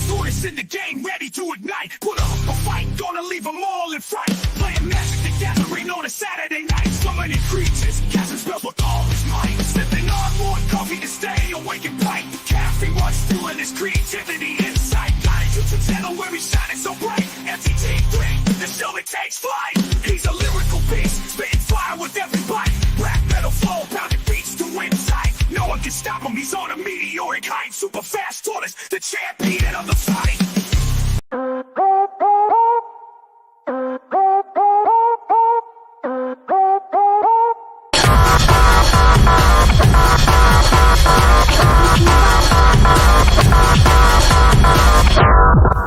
Tortoise in the game, ready to ignite. Put up a fight, gonna leave them all in fright. Playing Magic the Gathering on a Saturday night. Summoning creatures, casting spells with all his might. Sipping on more coffee to stay awake and bright. Caffeine runs fueling his creativity inside. Got a YouTube channel where he's shining so bright. MTT3, the show that takes flight. He's a lyrical beast, spitting fire with every bite. Black metal flow, pounding beats to inside. No one can stop him, he's on a meteoric height. Super fast tortoise, the champion of the fight.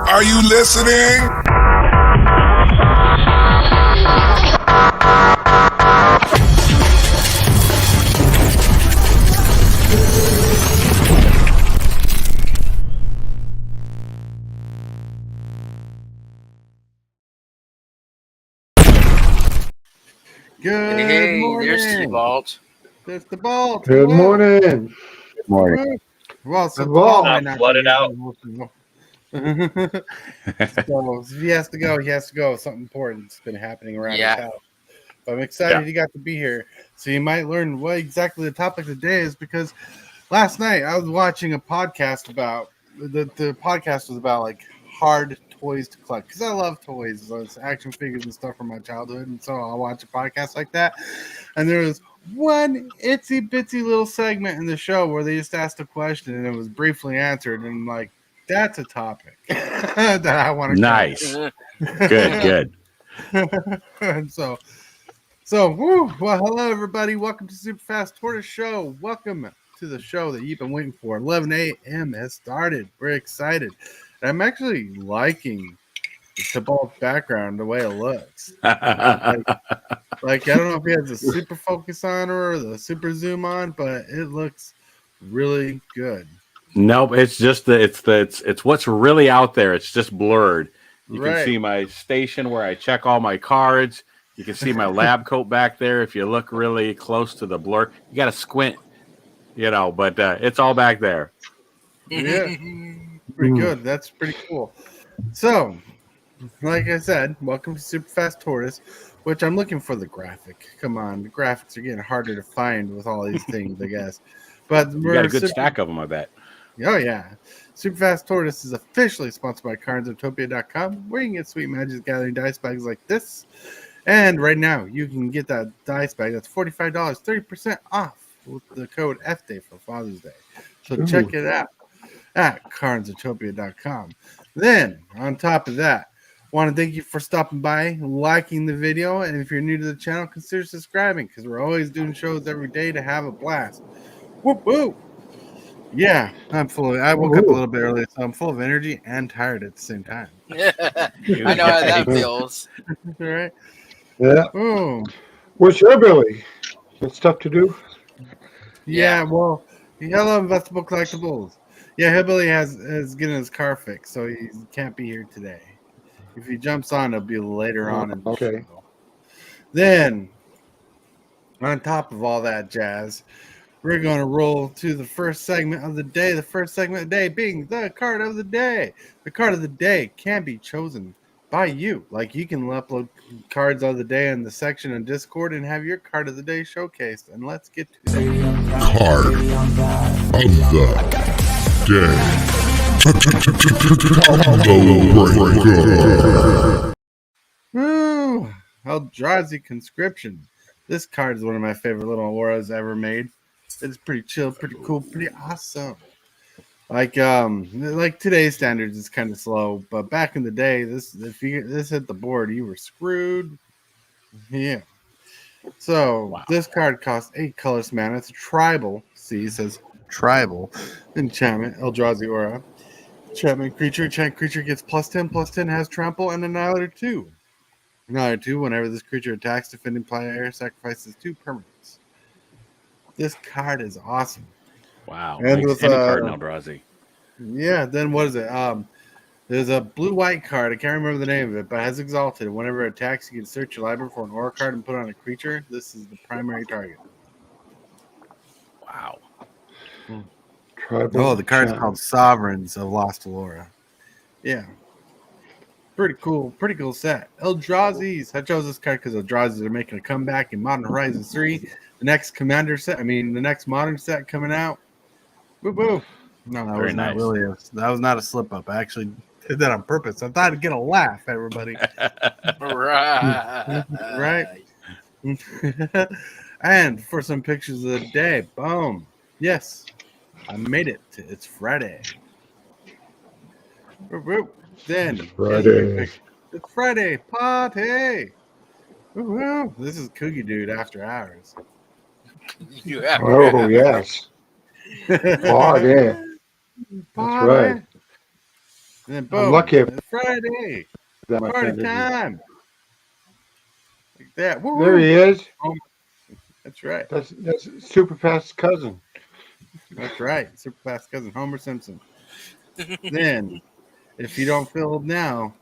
Are you listening? Good Hey, morning. there's the vault. There's the vault. Good morning. Good morning. Well, so The the vault. vault might not Flooded be out. So if he has to go, he has to go. Something important's been happening around Yeah. his house. But I'm excited he got to be here. So you might learn what exactly the topic of the day is, because last night I was watching a podcast about the podcast was about like hard toys to collect, because I love toys. So it's action figures and stuff from my childhood, and so I'll watch a podcast like that. And there was one itsy bitsy little segment in the show where they just asked a question and it was briefly answered, and like, that's a topic that I want to Nice. Good. and so woo, well, hello everybody, welcome to Super Fast Tortoise Show. Welcome to the show that you've been waiting for. 11 a.m. has started. We're excited. And I'm actually liking the Tybalt background, the way it looks. Like I don't know if he has a super focus on or the super zoom on, but it looks really good. Nope, it's just it's what's really out there. It's just blurred. You can see my station where I check all my cards. You can see my lab coat back there. If you look really close to the blur, you got to squint, but it's all back there. Yeah, pretty good. That's pretty cool. So, like I said, welcome to Super Fast Tortoise, which I'm looking for the graphic. Come on, the graphics are getting harder to find with all these things, I guess. But You got a good stack of them, I bet. Oh, yeah. Super Fast Tortoise is officially sponsored by cardsotopia.com, where you can get sweet Magic Gathering dice bags like this. And right now, you can get that dice bag. That's $45, 30% off with the code FDAY for Father's Day. So check it out at cardsotopia.com. Then, on top of that, want to thank you for stopping by, liking the video, and if you're new to the channel, consider subscribing, because we're always doing shows every day to have a blast. Whoop, whoop. Yeah, I woke up a little bit early, so I'm full of energy and tired at the same time. I know how that feels. All right. Yeah. Oh. Where's your Billy? Got stuff to do? Yeah, well, hello, Investable Collectibles. Yeah, Hillbilly is getting his car fixed, so he can't be here today. If he jumps on, it'll be later on in the Okay. show. Then, on top of all that jazz, we're going to roll to the first segment of the day. The first segment of the day being the card of the day. The card of the day can be chosen by you. Like, you can upload cards of the day in the section on Discord and have your card of the day showcased. And let's get to that. Card of the day. Woo! Eldrazi Conscription. This card is one of my favorite little auras ever made. It's pretty chill, pretty cool, pretty awesome. Like today's standards is kind of slow, but back in the day, this hit the board, you were screwed. Yeah. So This card costs 8 colorless mana. It's a tribal. See, it says tribal enchantment. Eldrazi aura. Enchantment creature. Enchant creature gets +10/+10, has trample, and Annihilator 2. Annihilator 2. Whenever this creature attacks, defending player sacrifices 2 permanents. This card is awesome. Wow. And with card in Eldrazi. Yeah, then what is it? There's a blue-white card. I can't remember the name of it, but it has Exalted. Whenever it attacks, you can search your library for an aura card and put it on a creature. This is the primary target. Wow. The card's called Sovereigns of Lost Allura. Yeah. Pretty cool set. Eldrazi's. I chose this card because Eldrazi's are making a comeback in Modern Horizons 3. The next the next modern set coming out. Woo woo. No, that Very was not nice. really that was not a slip up. I actually did that on purpose. I thought I'd get a laugh, everybody. Right. Right? And for some pictures of the day, boom. Yes, I made it. It's Friday. Woo woo. Then Friday. it's Friday party. Woo-hoo. This is Cookie Dude after hours. You have Oh, yes. Party. That's right. And then I'm boom, lucky if it's Friday. that much Party energy. time. Like that. Woo-hoo. There he is. That's right. That's Super Fast's cousin. That's right. Super fast cousin Homer Simpson. Then, if you don't feel it now,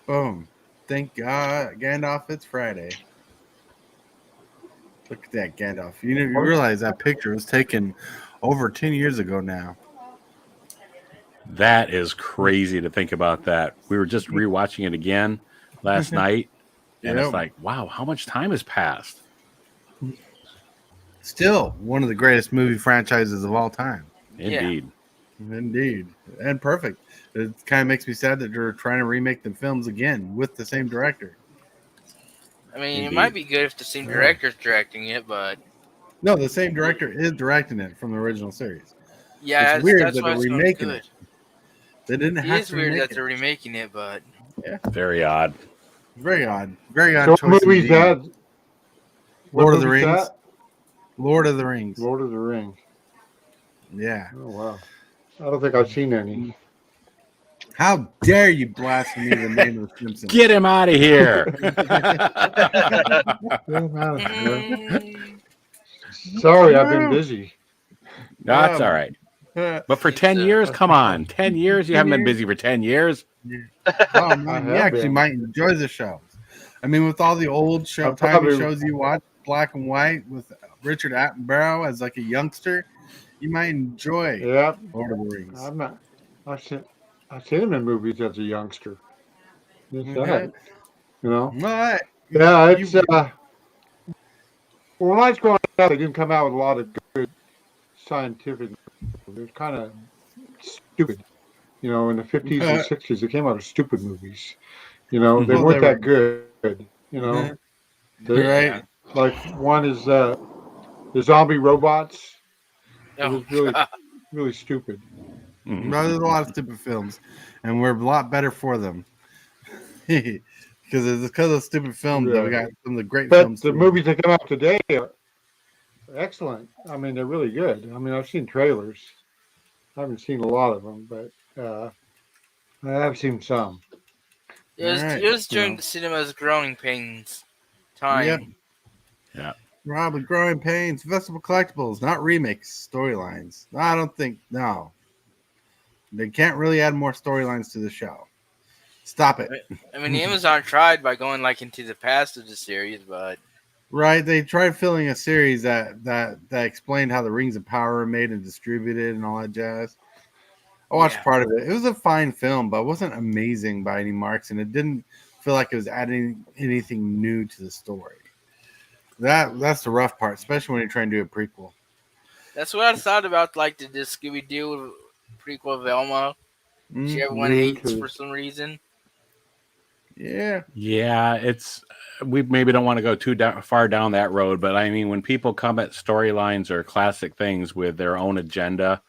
boom. Thank God, Gandalf, it's Friday. Look at that Gandalf. You realize that picture was taken over 10 years ago now. That is crazy to think about that. We were just rewatching it again last night, and Yep. it's like, wow, how much time has passed? Still one of the greatest movie franchises of all time. Indeed. Indeed. And perfect. It kind of makes me sad that they're trying to remake the films again with the same director. I mean, Indeed. it might be good if the same director's directing it, but No, the same director is directing it from the original series. yeah, It's weird that's that why they're it's going remaking good. it. They didn't It have is to weird remake that they're remaking it, but Very odd. Very odd. Very odd So what choice. movie's indeed. that? What Lord of the movie's Rings. that? Lord of the Rings. Lord of the Rings. Yeah. Oh, wow. I don't think I've seen any. How dare you blaspheme the name of the Simpsons? Get him out of here. Sorry, I've been busy. That's all right. But for 10 years, come on. 10 years? You haven't been busy for 10 years? Oh, man, you have actually been. might enjoy the shows. I mean, with all the old I'll TV probably- shows you watch, black and white, with Richard Attenborough as like a youngster, you might enjoy Yeah, Lord of the Rings. I'm not. I've seen him in movies as a youngster. Yes, I Okay. have. You know. What? Yeah, it's when I was growing up, they didn't come out with a lot of good scientific. It was kind of stupid. You know, in the 50s and 60s, they came out with stupid movies. You know, they Well, weren't they that good. You know, Right. like one is the zombie robots. It oh, was really, really stupid. Mhm. No, there's a lot of stupid films, and we're a lot better for them. Because of stupid films that we got some of the great But films. the too. movies that come out today are excellent. I mean, they're really good. I mean, I've seen trailers. I haven't seen a lot of them, but I have seen some. Alright, it was during so- the cinema's growing pains time. Yep. Yeah. Probably Growing Pains, Festival Collectibles, not remakes, storylines. I don't think, no. They can't really add more storylines to the show. Stop it. I mean, Amazon tried by going like into the past of the series, but Right? They tried filling a series that explained how the Rings of Power were made and distributed and all that jazz. I watched Yeah. part of it. It was a fine film, but it wasn't amazing by any marks, and it didn't feel like it was adding anything new to the story. That's the rough part, especially when you're trying to do a prequel. that's what I thought about like the Scooby Doo prequel of Velma. She everyone Me hates too. for some reason. Yeah. Yeah, it's we maybe don't want to go too far down that road, but I mean, when people come at storylines or classic things with their own agenda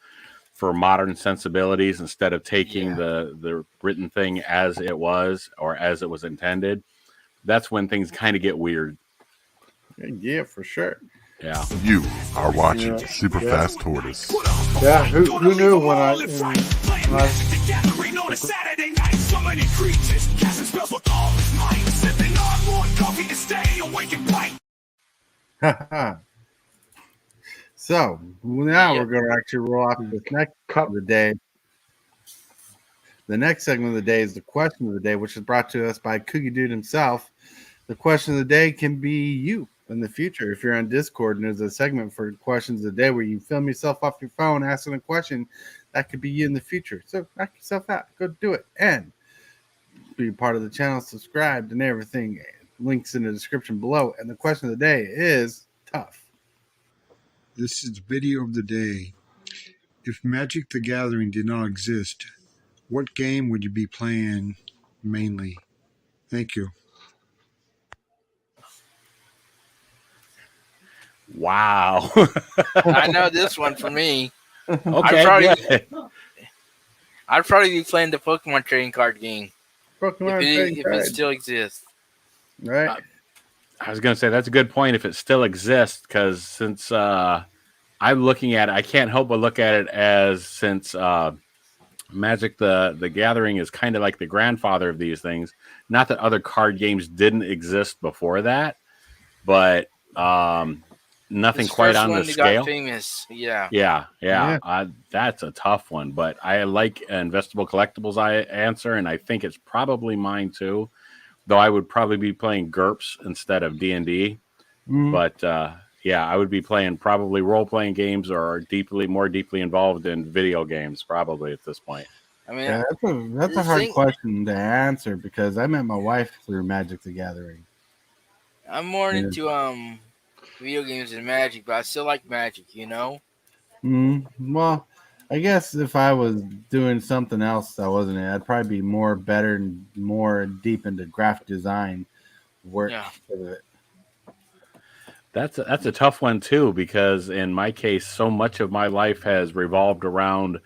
for modern sensibilities instead of taking the written thing as it was or as it was intended, that's when things kind of get weird. Yeah, for sure. Yeah. You are watching Yeah. Super Yeah. Fast Tortoise. Yeah, who knew when I Playing Magic the Gathering on a Saturday night. So many creatures, casting spells with all his might. Sipping on more coffee to stay awake and bright. So now we're going to actually roll off this next cup of the day. The next segment of the day is the question of the day, which is brought to us by Cookie Dude himself. The question of the day can be you in the future. If you're on Discord and there's a segment for questions of the day where you film yourself off your phone asking a question that could be you in the future. So knock yourself out. Go do it. And be part of the channel, subscribed, and everything. Links in the description below. And the question of the day is tough. This is video of the day. If Magic the Gathering did not exist, what game would you be playing mainly? Thank you. Wow. I know this one for me. Okay. I'd probably be playing the Pokemon trading card game Pokemon if it still exists. right? I was going to say that's a good point if it still exists, because since I'm looking at it, I can't help but look at it as since Magic the Gathering is kind of like the grandfather of these things. Not that other card games didn't exist before that, but nothing quite on the scale. Got famous. Yeah. Yeah. That's a tough one, but I like investable collectibles. I answer, and I think it's probably mine too. Though I would probably be playing GURPS instead of D&D. But yeah, I would be playing probably role-playing games or more deeply involved in video games probably at this point. I mean, Yeah, that's a hard question to answer because I met my wife through Magic the Gathering. I'm more into video games than Magic, but I still like Magic, you know? Well, I guess if I was doing something else that wasn't it, I'd probably be better and more deep into graphic design work. Yeah. For it. That's a tough one too, because in my case, so much of my life has revolved around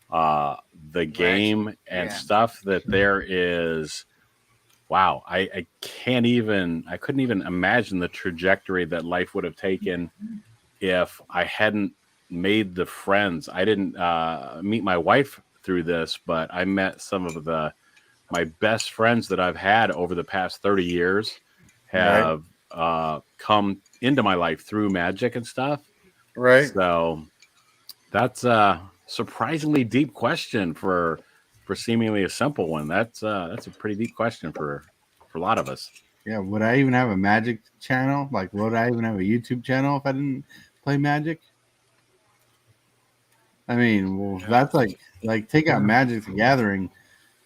the game and stuff that there is. Wow, I couldn't even imagine the trajectory that life would have taken if I hadn't made the friends. I didn't meet my wife through this, but I met some of my best friends that I've had over the past 30 years have come into my life through Magic and stuff. Right. So that's a surprisingly deep question for seemingly a simple one. That's a pretty deep question for a lot of us. Yeah. Would I even have a Magic channel? Like, would I even have a YouTube channel if I didn't play Magic? I mean, well, that's like take out Magic the Gathering,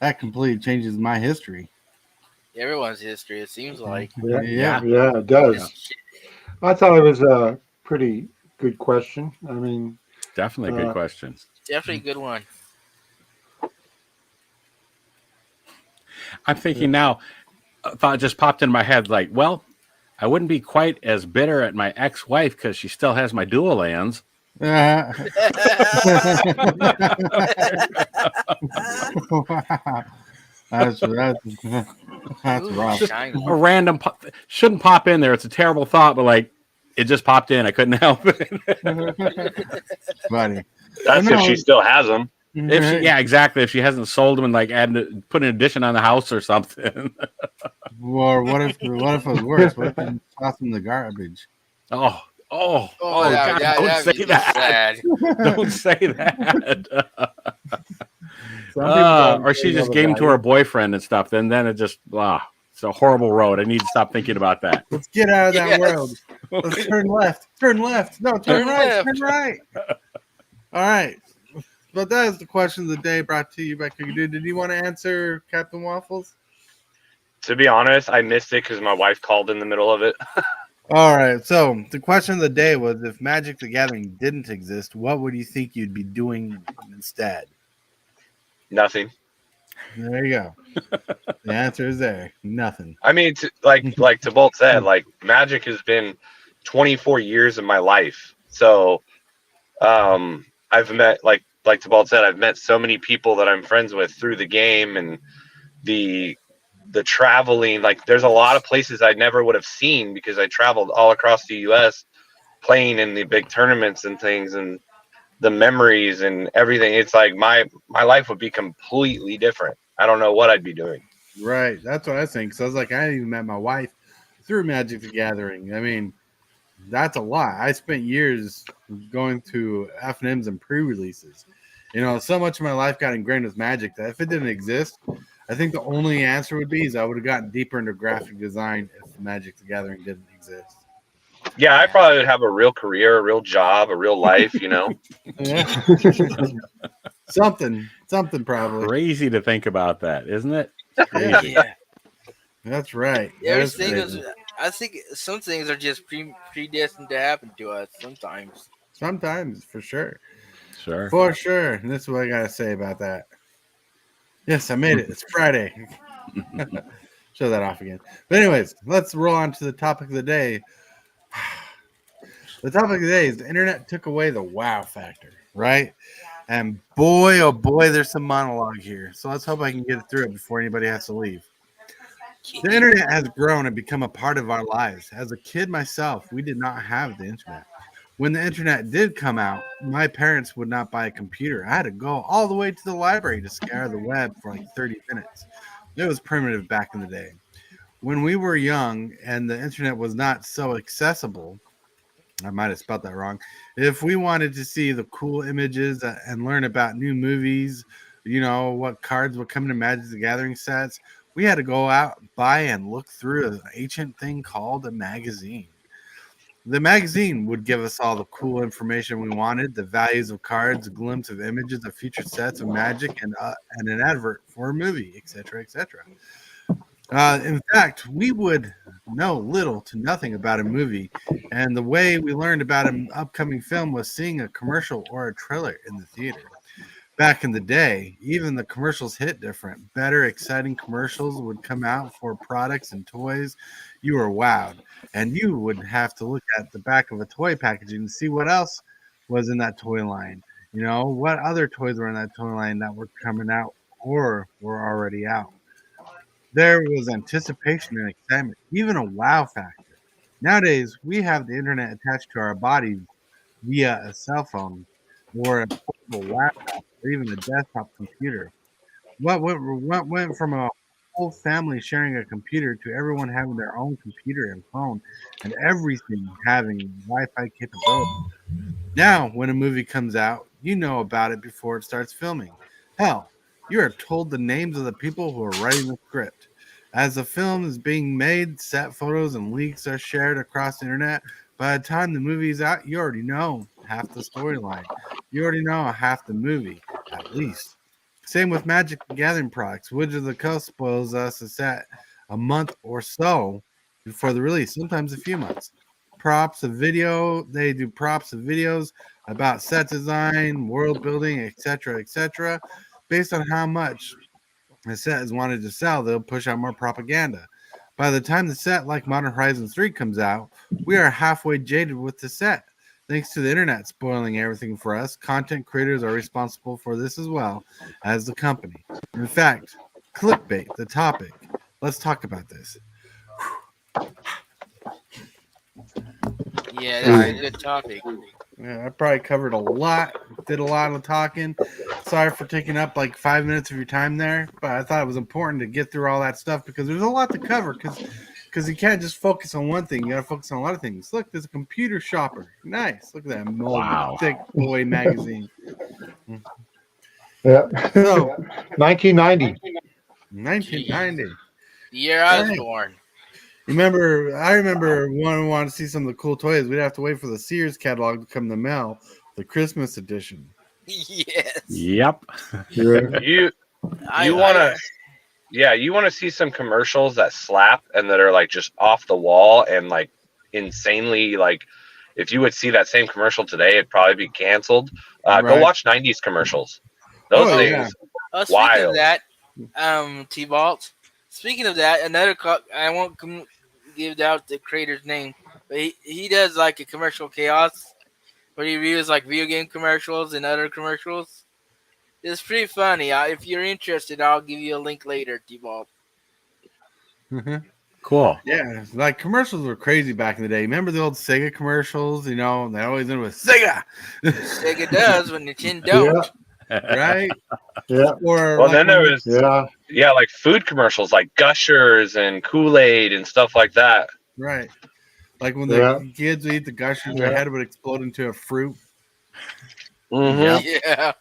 that completely changes my history. Everyone's history, it seems like. Yeah. Yeah, it does. I thought it was a pretty good question. I mean, Definitely a good question. Definitely a good one. I'm thinking now, a thought just popped in my head, like, well, I wouldn't be quite as bitter at my ex-wife because she still has my dual lands. Wow. That's rough. Just a random shouldn't pop in there. It's a terrible thought, but like it just popped in. I couldn't help it. Funny. That's if she still has them. Yeah, exactly. If she hasn't sold them and like put an addition on the house or something. Or what if it was worse? What if you toss them in the garbage? Oh, God, don't say that. Sad. Don't say that. Or she just gave them to her boyfriend and stuff. Then it just it's a horrible road. I need to stop thinking about that. Let's get out of that world. Let's turn left. Turn left. No, turn right. left. Turn right. All right. But that is the question of the day brought to you by Cookie Dude. Did you want to answer Captain Waffles? To be honest, I missed it because my wife called in the middle of it. All right. So the question of the day was, if Magic the Gathering didn't exist, what would you think you'd be doing instead? Nothing. There you go. The answer is there. Nothing. I mean, like Tabolt said, like Magic has been 24 years of my life. So I've met, like Tabolt said, I've met so many people that I'm friends with through the game and the traveling. Like there's a lot of places I never would have seen because I traveled all across the US playing in the big tournaments and things, and the memories and everything. It's like my life would be completely different. I don't know what I'd be doing. Right. That's what I think. So I was like, I even met my wife through Magic the Gathering. I mean, that's a lot. I spent years going to FNMs and pre-releases. You know, so much of my life got ingrained with Magic that if it didn't exist, I think the only answer would be is I would have gotten deeper into graphic design if Magic the Gathering didn't exist. Yeah, I probably would have a real career, a real job, a real life, you know. Yeah. something probably. Crazy to think about that, isn't it? Yeah, Crazy. Yeah. that's right. That is Everything is. crazy. I think some things are just predestined to happen to us sometimes. Sometimes, for sure. Sure. For sure. And this is what I gotta say about that. Yes, I made it. It's Friday. Show that off again. But anyways, let's roll on to the topic of the day. The topic of the day is the internet took away the wow factor, right? And boy, oh boy, there's some monologue here. So let's hope I can get through it before anybody has to leave. The internet has grown and become a part of our lives. As a kid myself, we did not have the internet. When the internet did come out, my parents would not buy a computer. I had to go all the way to the library to scour the web for like 30 minutes. It was primitive back in the day. When we were young and the internet was not so accessible, I might have spelled that wrong. If we wanted to see the cool images and learn about new movies, what cards would come in Magic the Gathering sets, we had to go out, buy, and look through an ancient thing called a magazine. The magazine would give us all the cool information we wanted, the values of cards, a glimpse of images of future sets of Magic, and an advert for a movie, etc., etc. In fact, we would know little to nothing about a movie, and the way we learned about an upcoming film was seeing a commercial or a trailer in the theater. Back in the day, even the commercials hit different. Better, exciting commercials would come out for products and toys. You were wowed, and you would have to look at the back of a toy packaging to see what else was in that toy line. What other toys were in that toy line that were coming out or were already out. There was anticipation and excitement, even a wow factor. Nowadays, we have the internet attached to our bodies via a cell phone or a portable laptop or even a desktop computer. What went from a whole family sharing a computer to everyone having their own computer and phone and everything having Wi-Fi capability? Now, when a movie comes out, you know about it before it starts filming. Hell, you are told the names of the people who are writing the script. As the film is being made, set photos and leaks are shared across the internet. By the time the movie is out, you already know half the storyline. You already know half the movie, at least. Same with Magic the Gathering products. Wizards of the Coast spoils us a set a month or so before the release, sometimes a few months. They do props of videos about set design, world building, etc., based on how much the set is wanted to sell. They'll push out more propaganda. By the time the set like Modern Horizons 3 comes out, we are halfway jaded with the set. Thanks to the internet spoiling everything for us, content creators are responsible for this as well as the company. In fact, clickbait, the topic. Let's talk about this. Yeah, that's a good topic. Yeah, I probably covered a lot, did a lot of talking. Sorry for taking up like 5 minutes of your time there, but I thought it was important to get through all that stuff because there's a lot to cover because you can't just focus on one thing. You got to focus on a lot of things. Look, there's a computer shopper. Nice. Look at that mold, thick boy magazine. Yeah. So, 1990. 1990. The year I was born. I remember when we wanted to see some of the cool toys, we'd have to wait for the Sears catalog to come in the mail, the Christmas edition. Yes. Yep. You want to see some commercials that slap and that are like just off the wall and like insanely like if you would see that same commercial today, it'd probably be canceled. Go watch 90s commercials. Those things. Yeah. Speaking of that, T-Vault. Speaking of that, I won't give out the creator's name, but he does like a commercial chaos where he reviews like video game commercials and other commercials. It's pretty funny. If you're interested, I'll give you a link later, T-Vault. Cool. Yeah, like commercials were crazy back in the day. Remember the old Sega commercials? They always end with Sega. Sega does when Nintendo don't. Right? Yeah. Or then there was like food commercials like Gushers and Kool-Aid and stuff like that. Right. Like when the kids would eat the Gushers, their head would explode into a fruit. Mm-hmm.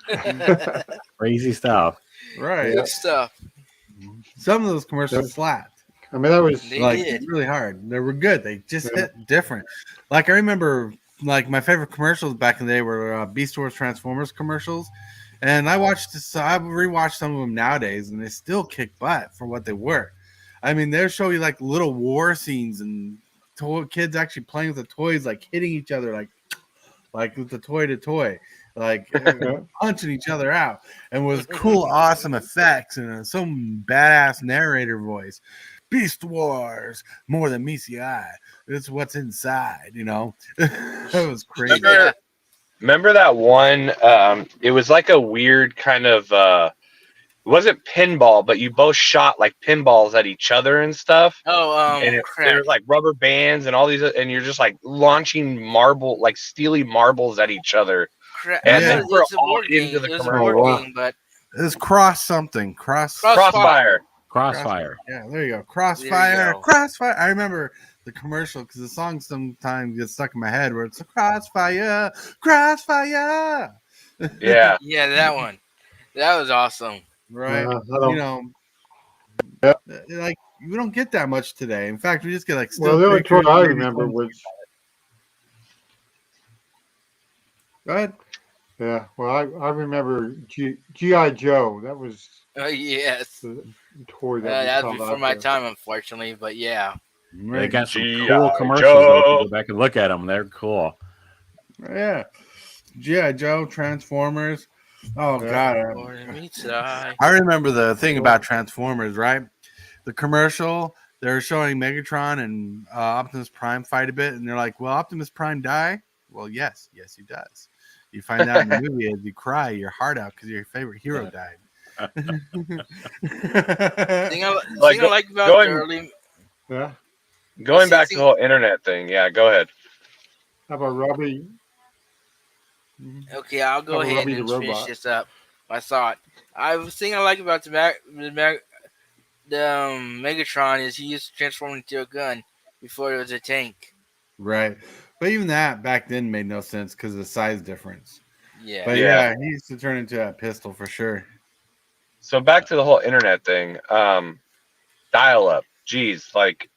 Yeah. Crazy stuff. Right. Good stuff. Some of those commercials slapped. I mean, that was really hard. They were good. They just hit different. Like I remember, like my favorite commercials back in the day were Beast Wars Transformers commercials, And I watched this. I've rewatched some of them nowadays, and they still kick butt for what they were. I mean, they'll show you like little war scenes and kids actually playing with the toys, like hitting each other, like with the toy to toy, like punching each other out, and with cool, awesome effects and some badass narrator voice. Beast Wars, more than meets the eye. It's what's inside, you know. That was crazy. Remember that one? It was like a weird kind of. It wasn't pinball, but you both shot like pinballs at each other and stuff. Oh, And crap. there was like rubber bands and all these, and you're just like launching like steely marbles at each other. Crap. And Yeah. then we're It's a all board game. into the It was a commercial. board game, but It's cross something. Crossfire. Crossfire. Yeah, there you go. Crossfire. go. Crossfire. I remember the commercial because the song sometimes gets stuck in my head where it's a crossfire. Crossfire. Yeah. yeah, that one. That was awesome. Right. I You don't- know, Yeah. like we don't get that much today. In fact, we just get like Well, still the only pictures. toy I maybe remember some- was Go ahead. yeah. Well, I remember GI Joe. That was Oh, yes. the toy that That's was before my time, unfortunately, but yeah. They got some G.I. cool commercials. Joe. Though. Go back and look at them. They're cool. Yeah. G.I. Joe, Transformers. Oh Yeah. God. I remember the thing about Transformers, right? The commercial, they're showing Megatron and Optimus Prime fight a bit, and they're like, "Will Optimus Prime die?" Well, yes, he does. You find out in the movie as you cry your heart out because your favorite hero died. Thing I Like, like about going- the early. Yeah. Going back to the whole internet thing. Yeah, go ahead. How about Robbie? Okay, I'll go Oh, ahead Robbie the and finish robot. this up. My thought. The thing I like about the Megatron is he used to transform into a gun before it was a tank. Right. But even that back then made no sense because of the size difference. Yeah. But Yeah. yeah, he used to turn into a pistol for sure. So back to the whole internet thing. Dial up. Geez, like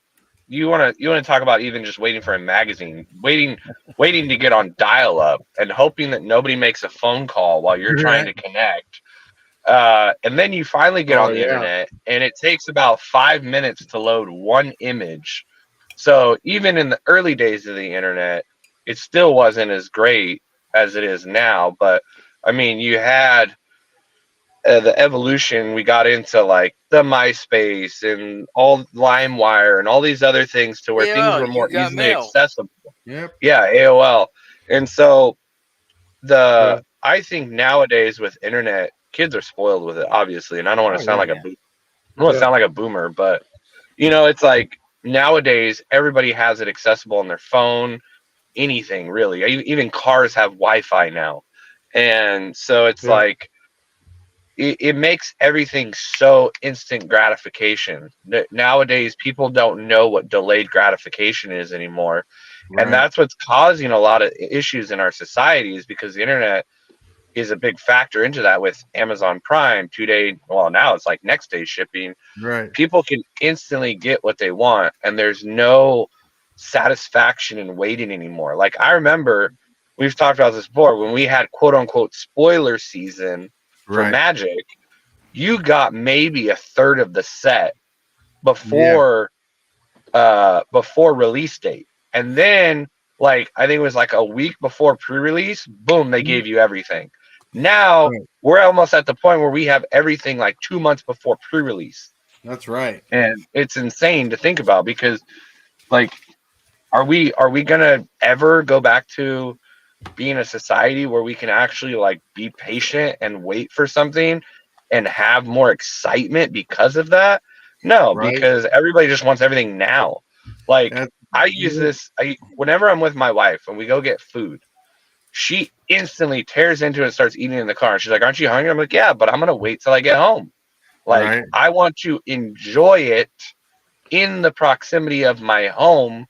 you want to talk about even just waiting for a magazine, waiting to get on dial up and hoping that nobody makes a phone call while you're trying to connect. And then you finally get on the internet and it takes about 5 minutes to load one image. So even in the early days of the internet, it still wasn't as great as it is now. But I mean, you had the evolution. We got into like the MySpace and all LimeWire and all these other things to where AOL, things were more you got easily mail. accessible. Yep. Yeah, AOL. And so I think nowadays with internet, kids are spoiled with it, obviously. And I don't want to sound like a boomer, but it's like nowadays everybody has it accessible on their phone, anything really. Even cars have Wi-Fi now. And so it's like it makes everything so instant gratification. Nowadays, people don't know what delayed gratification is anymore. Right. And that's what's causing a lot of issues in our society is because the internet is a big factor into that with Amazon Prime, 2-day, well, now it's like next day shipping. Right. People can instantly get what they want, and there's no satisfaction in waiting anymore. Like I remember, we've talked about this before, when we had quote unquote spoiler season for Magic, you got maybe a third of the set before release date. And then like I think it was like a week before pre-release, boom, they gave you everything. Now we're almost at the point where we have everything like 2 months before pre-release. That's right. And it's insane to think about because like are we gonna ever go back to being a society where we can actually like be patient and wait for something and have more excitement because of that? No, because everybody just wants everything now. Like I use this whenever I'm with my wife and we go get food, she instantly tears into it and starts eating in the car. And she's like, "Aren't you hungry?" I'm like, "Yeah, but I'm gonna wait till I get home." Like I want to enjoy it in the proximity of my home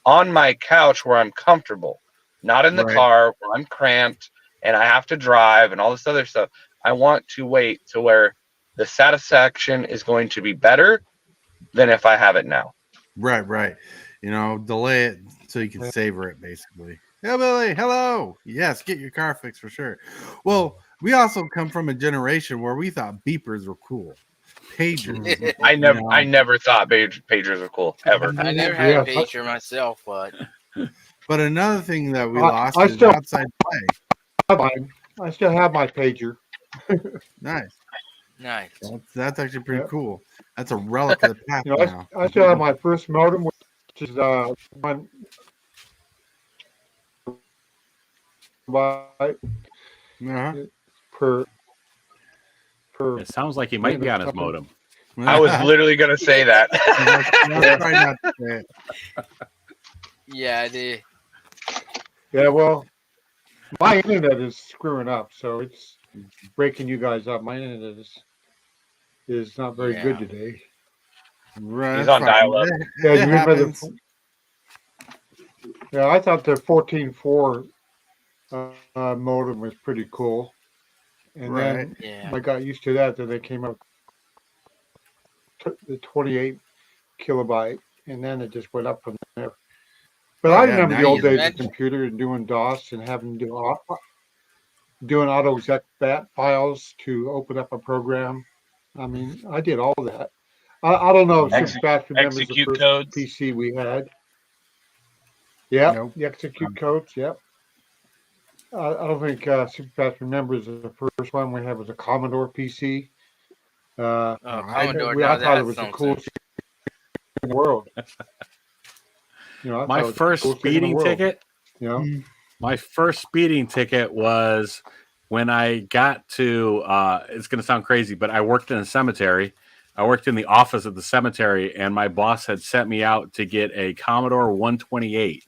on my couch where I'm comfortable. Not in the car where I'm cramped and I have to drive and all this other stuff. I want to wait to where the satisfaction is going to be better than if I have it now. Right. Delay it so you can savor it, basically. Hey, Billy, hello. Yes, get your car fixed for sure. Well, we also come from a generation where we thought beepers were cool. Pagers. I you I know. never thought pagers were cool ever. I never had a Yes, pager myself, but But another thing that we I, lost I is still outside play. have mine. I still have my pager. Nice. nice. That's actually pretty Yeah. cool. That's a relic of the past You know, now. I still have my first modem, which is one byte Uh-huh. per. It sounds like he might be on his modem. I was literally gonna say that. Try not to say it. Yeah, the Yeah, well, my internet is screwing up, so it's breaking you guys up. My internet is not very Yeah. good today. Right, He's that's on fine. dial-up. Yeah, It you remember happens. Yeah, I thought the 14.4 modem was pretty cool, and Right. then yeah. I got used to that. Then they came up the 28 kilobyte, and then it just went up from there. But Oh, I yeah, remember now the old you- days of Imagine- computer and doing DOS and having to do doing autoexec bat files to open up a program. I mean, I did all that. I don't know if Ex- Superfast remembers the execute first codes. PC we had. Yeah, Nope. the execute codes. Yep. I don't think Superfast remembers the first one we had was a Commodore PC. Oh, I Commodore. I Now thought it that's was the something. coolest thing in the world. You know, I thought it My was the first coolest thing in the speeding world, ticket. You know, My first speeding ticket was when I got to. It's going to sound crazy, but I worked in a cemetery. I worked in the office of the cemetery, and my boss had sent me out to get a Commodore 128.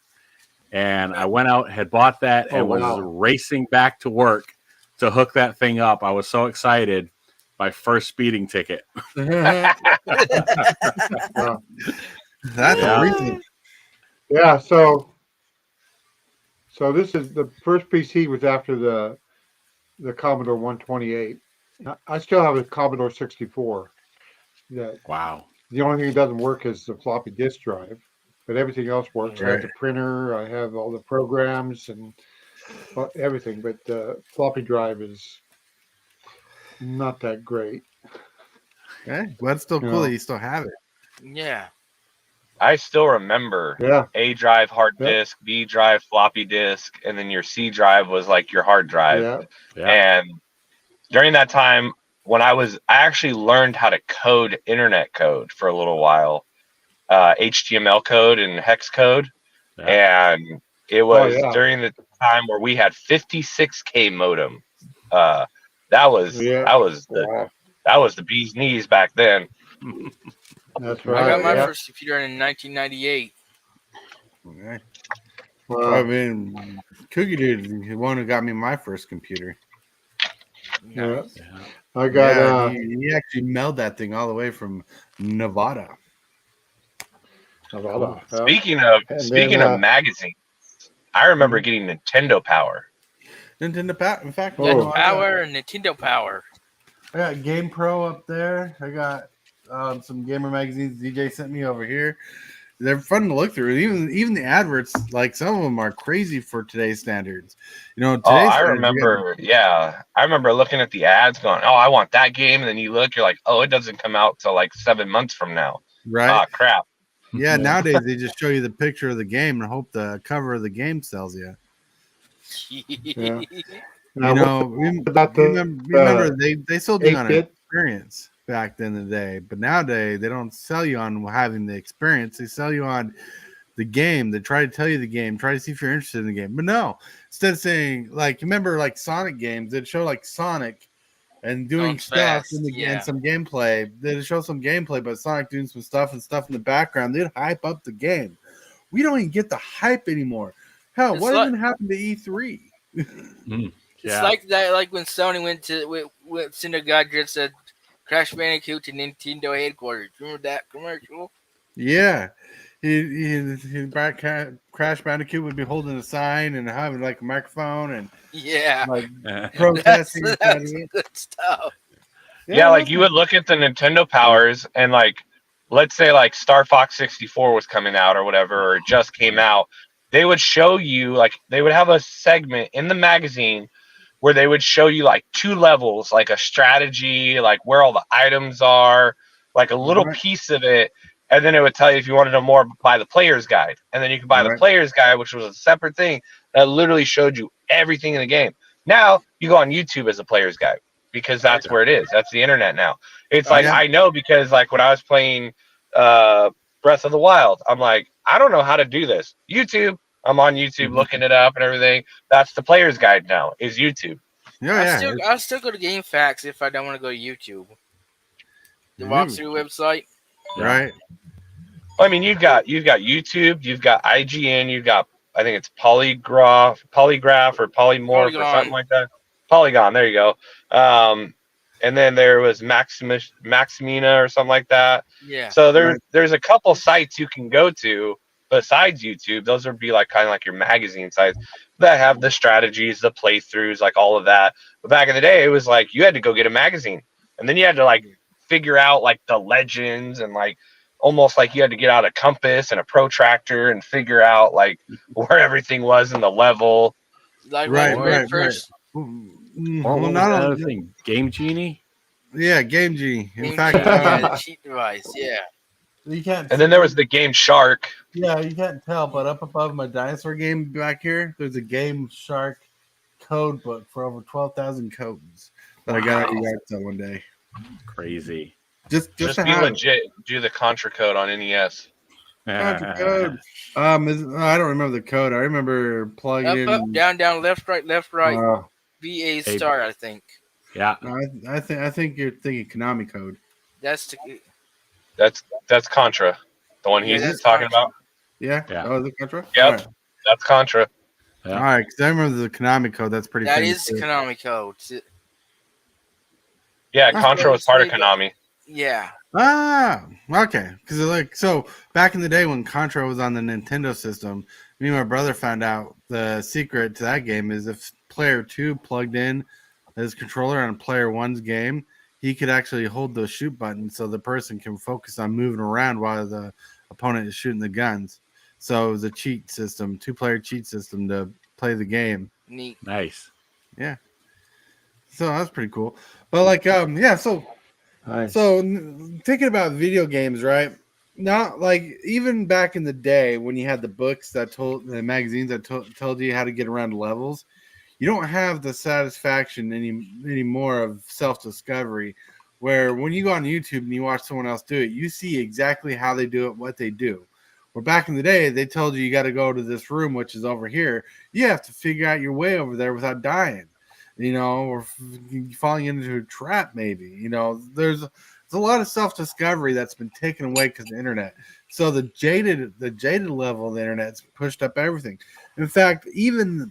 And I went out, had bought that, and Oh, was wow. racing back to work to hook that thing up. I was so excited. My first speeding ticket. That's Yeah. recent. yeah. So this is the first PC was after the Commodore 128. I still have a Commodore 64. That Wow. the only thing that doesn't work is the floppy disk drive, but everything else works. I have the printer, I have all the programs and everything, but the floppy drive is not that great. Okay. Well, that's still You cool know. that you still have it. Yeah. I still remember Yeah, A drive hard Yep. disk, B drive floppy disk, and then your C drive was like your hard drive. yeah. Yeah. And during that time, when I actually learned how to code internet code for a little while, HTML code and hex code. Yeah. And it was yeah. during the time where we had 56K modem. That was Yeah. the bee's knees back then. That's I right. got my yeah. first computer in 1998. Okay. Wow. I mean, Cookie Dude, the one who got me my first computer. Yeah. Yeah. I got he actually mailed that thing all the way from Nevada. Nevada. Yeah. Speaking And of magazines, I remember getting Nintendo Power. Nintendo Power. In fact, Oh. you know, Power and Nintendo Power. I got Game Pro up there. I got some gamer magazines DJ sent me over here. They're fun to look through. Even the adverts, like some of them are crazy for today's standards. You know, Oh, today's I standards, remember. Yeah, I remember looking at the ads, going, "Oh, I want that game." And then you look, you're like, "Oh, it doesn't come out till like 7 months from now." right? Ah, crap. Yeah, nowadays they just show you the picture of the game and hope the cover of the game sells you. Yeah. You know, about remember they sold you on an 8-bit? experience back then in the day, but nowadays they don't sell you on having the experience. They sell you on the game. They try to tell you the game, try to see if you're interested in the game. But no, instead of saying like, remember like Sonic games, they'd show like Sonic and doing Going stuff fast, in the yeah. and some gameplay. They'd show some gameplay, but Sonic doing some stuff and stuff in the background. They'd hype up the game. We don't even get the hype anymore. Hell, It's what like- even happened to E3? It's like that, like when Sony went to send a guy dressed as Crash Bandicoot to Nintendo headquarters. Remember that commercial? Yeah, he Crash Bandicoot would be holding a sign and having like a microphone and Yeah, like that's, protesting. that's good stuff. Yeah, like you would look at the Nintendo Powers and like, let's say like Star Fox 64 was coming out or whatever, or it just came out. They would show you, like, they would have a segment in the magazine where they would show you like 2 levels, like a strategy, like where all the items are, like a little Right. piece of it. And then it would tell you if you wanted to know more, buy the player's guide. And then you could buy the Right. player's guide, which was a separate thing that literally showed you everything in the game. Now you go on YouTube as a player's guide because that's where it is. That's the internet now. It's like, Yeah. I know, because like when I was playing Breath of the Wild, I'm like, I don't know how to do this. YouTube. I'm on YouTube looking it up and everything. That's the player's guide now, is YouTube. I'll still go to GameFAQs if I don't want to go to YouTube. The walkthrough website. Right. I mean, you've got YouTube, you've got IGN, you've got, I think it's Polygraph or Polymorph or something like that. Polygon, there you go. And then there was Maximina or something like that. Yeah. So there's a couple sites you can go to besides YouTube. Those would be like kind of like your magazine sites that have the strategies, the playthroughs, like all of that. But back in the day, it was like you had to go get a magazine, and then you had to like figure out like the legends, and like almost like you had to get out a compass and a protractor and figure out like where everything was in the level. Like Right. first. What was that other thing? Game Genie? Yeah, Game Genie. In fact, yeah, cheat device. Yeah. you can't. And then there was the Game Shark. Yeah, you can't tell, but up above my dinosaur game back here, there's a Game Shark code book for over 12,000 codes that I got at the yard sale one day. Crazy. Just Just to be have legit. Do the Contra code on NES. code. I don't remember the code. I remember plugging Up, in. down, left, right, Uh, VA star, I think. Yeah. I think you're thinking Konami code. That's That's Contra. The one he's that's talking Contra. about. Yeah. Yeah. Oh, is it Contra? Yep. All right. That's Contra. Yeah. All right, because I remember the Konami code. That's pretty. That famous is the too. Konami code. Yeah, That's Contra was part of Konami. Yeah. Ah, okay. Because like so, back in the day when Contra was on the Nintendo system, me and my brother found out the secret to that game is if player 2 plugged in his controller on player 1's game, he could actually hold the shoot button so the person can focus on moving around while the opponent is shooting the guns. So it was a cheat system, 2-player cheat system to play the game. Neat. Nice. Yeah. So that's pretty cool. But like, yeah. So thinking about video games, right? Not like even back in the day when you had the books that told the magazines that told you how to get around levels, you don't have the satisfaction anymore of self-discovery. Where when you go on YouTube and you watch someone else do it, you see exactly how they do it, what they do. Where back in the day, they told you got to go to this room, which is over here. You have to figure out your way over there without dying, or falling into a trap. Maybe, there's a lot of self-discovery that's been taken away because of the internet. So the jaded level of the internet's pushed up everything. In fact, even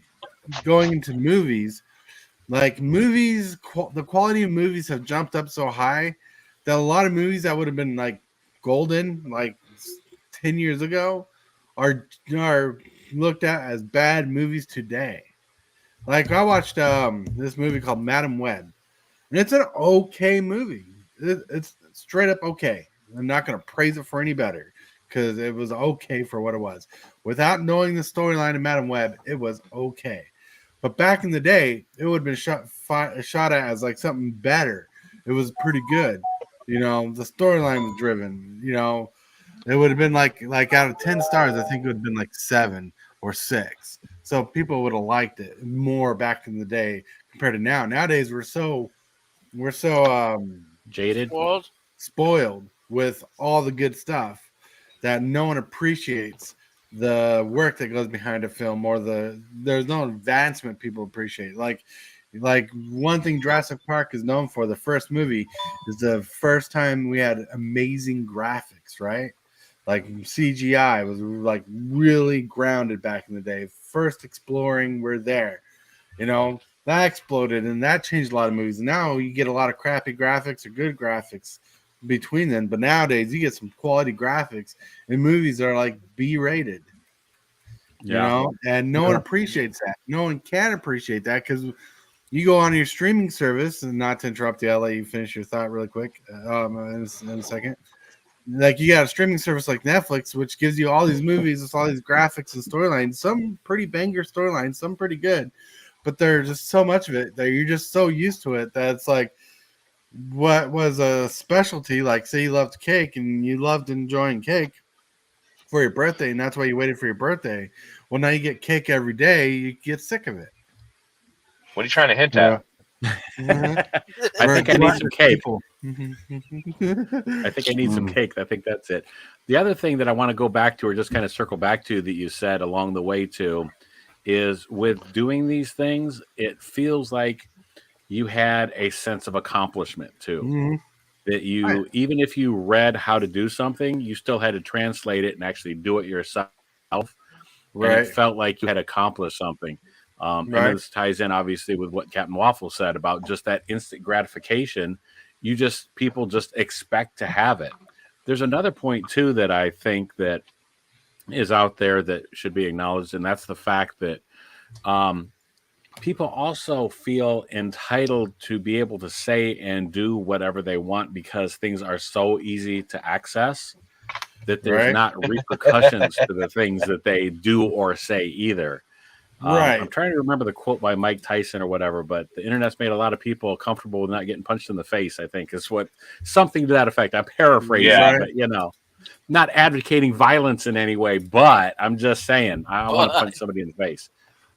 going into movies, like movies, the quality of movies have jumped up so high that a lot of movies that would have been like golden, like 10 years ago, are looked at as bad movies today. Like I watched this movie called Madam Web, and it's an okay movie. It's straight up okay. I'm not going to praise it for any better because it was okay for what it was. Without knowing the storyline of Madam Web, it was okay. But back in the day, it would have been shot at as like something better. It was pretty good. The storyline was driven. It would have been like out of 10 stars, I think it would have been like 7 or 6. So people would have liked it more back in the day compared to now. Nowadays we're so Jaded. spoiled with all the good stuff that no one appreciates the work that goes behind a film, or there's no advancement people appreciate. Like one thing Jurassic Park is known for, the first movie is the first time we had amazing graphics, right? Like CGI was like really grounded back in the day. First exploring, we're there. That exploded and that changed a lot of movies. Now you get a lot of crappy graphics or good graphics between them. But nowadays you get some quality graphics and movies are like B-rated. And no one appreciates that. No one can appreciate that because you go on your streaming service, and not to interrupt you, I'll let you finish your thought really quick in a second. Like you got a streaming service like Netflix, which gives you all these movies with all these graphics and storylines, some pretty banger storylines, some pretty good. but there's just so much of it that you're just so used to it that it's like what was a specialty, like say you loved cake and you loved enjoying cake for your birthday, and that's why you waited for your birthday. Well, now you get cake every day, you get sick of it. What are you trying to hint Yeah. at? I think I need some cake. I I think I need some cake. I think that's it. The other thing that I want to go back to, or just kind of circle back to, that you said along the way too, is with doing these things, it feels like you had a sense of accomplishment too. That you, Right. even if you read how to do something, you still had to translate it and actually do it yourself. And Right. it felt like you had accomplished something. And Right. this ties in obviously with what Captain Waffle said about just that instant gratification. People just expect to have it. There's another point too that I think that is out there that should be acknowledged, and that's the fact that people also feel entitled to be able to say and do whatever they want because things are so easy to access that there's Right. not repercussions to the things that they do or say either. Right. I'm trying to remember the quote by Mike Tyson or whatever, but the internet's made a lot of people comfortable with not getting punched in the face, I think is what, something to that effect. I'm paraphrasing, Yeah. but not advocating violence in any way, but I'm just saying I want to punch somebody in the face.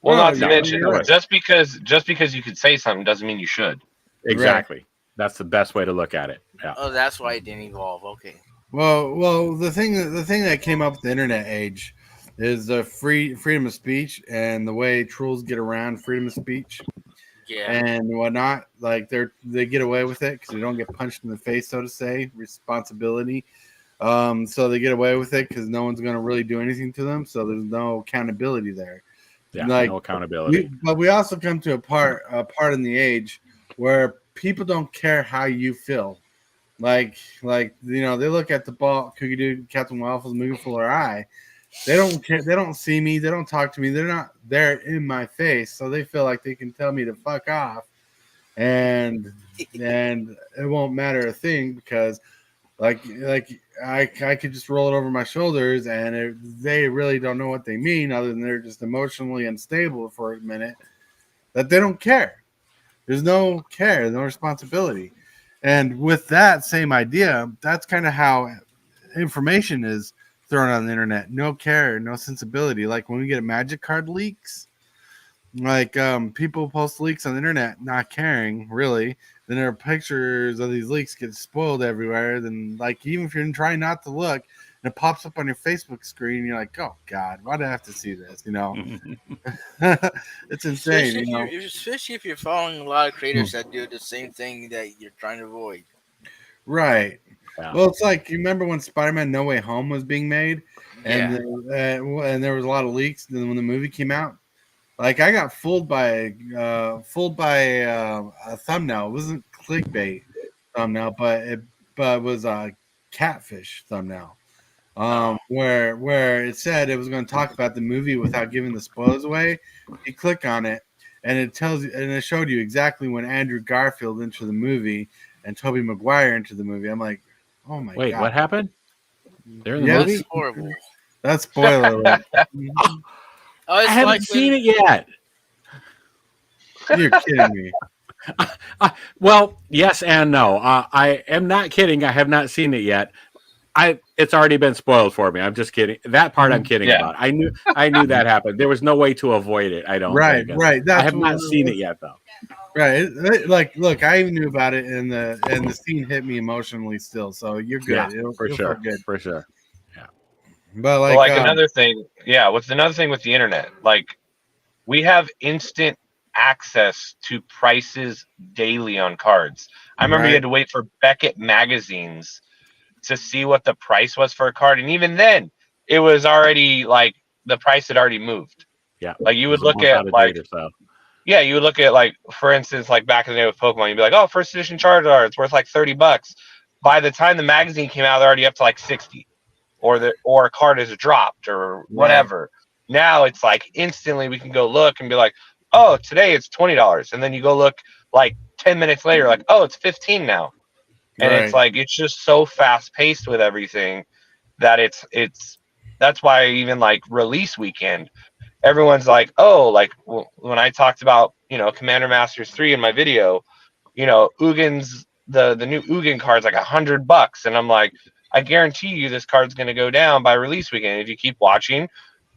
Well, No, not to you're mention, right. just because you could say something doesn't mean you should. Exactly. That's the best way to look at it. Yeah. Oh, that's why it didn't evolve. Okay. Well, the thing that came up with the internet age is the freedom of speech and the way trolls get around freedom of speech Yeah. and whatnot. Like they get away with it because they don't get punched in the face, so to say. Responsibility. So they get away with it because no one's going to really do anything to them. So there's no accountability there. Yeah. Like, No accountability. but we also come to a part in the age where people don't care how you feel. Like they look at the ball, Cookie Dude, Captain Waffles, moving full of eye. They don't care. They don't see me. They don't talk to me. They're not there in my face, so they feel like they can tell me to fuck off, and it won't matter a thing because, like I could just roll it over my shoulders, and they really don't know what they mean, other than they're just emotionally unstable for a minute. That they don't care. There's no care, no responsibility. And with that same idea, that's kind of how information is thrown on the internet. No care, no sensibility. Like when we get magic card leaks, like people post leaks on the internet not caring really. Then there are pictures of these leaks get spoiled everywhere. Then like even if you're trying not to look, and it pops up on your Facebook screen, and you're like, oh God, why do I have to see this? It's insane. Especially if you're following a lot of creators that do the same thing that you're trying to avoid. Right. Yeah. Well, it's like you remember when Spider-Man: No Way Home was being made, and and there was a lot of leaks. Then when the movie came out, like I got fooled by a thumbnail. It wasn't clickbait thumbnail, but it was a catfish thumbnail. Where it said it was going to talk about the movie without giving the spoilers away. You click on it, and it tells you, and it showed you exactly when Andrew Garfield entered the movie and Tobey Maguire entered the movie. I'm like, oh my god! Wait, what happened? They're in the Yeah, movie? That's horrible. That's spoiler alert. Oh, I it's haven't like seen when- it yet. You're kidding me. Well, yes and no. I am not kidding. I have not seen it yet. It's already been spoiled for me. I'm just kidding. That part I'm kidding Yeah. about. I knew that happened. There was no way to avoid it. I don't Right, think. right. I have not seen it yet though. Right. Like, look, I even knew about it, and the scene hit me emotionally still. So you're good. Yeah, It'll for feel sure. good. For sure. But Well, like another thing, what's another thing with the internet? Like we have instant access to prices daily on cards. I remember you had to wait for Beckett magazines to see what the price was for a card, and even then, it was already like the price had already moved. Yeah. Like you It would was a look month at out of like date or so. yeah, you would look at like for instance, like back in the day with Pokemon, you'd be like, oh, first edition Charizard, it's worth like $30. By the time the magazine came out, they're already up to like 60, or a card is dropped or whatever. Now it's like instantly we can go look and be like, oh, today it's $20, and then you go look like 10 minutes later, like, oh, it's 15 now, and it's like it's just so fast paced with everything that it's that's why even like release weekend, everyone's like, oh, like when I talked about, Commander Masters 3 in my video, Ugin's the new Ugin card's like $100, and I'm like, I guarantee you this card's going to go down by release weekend. If you keep watching,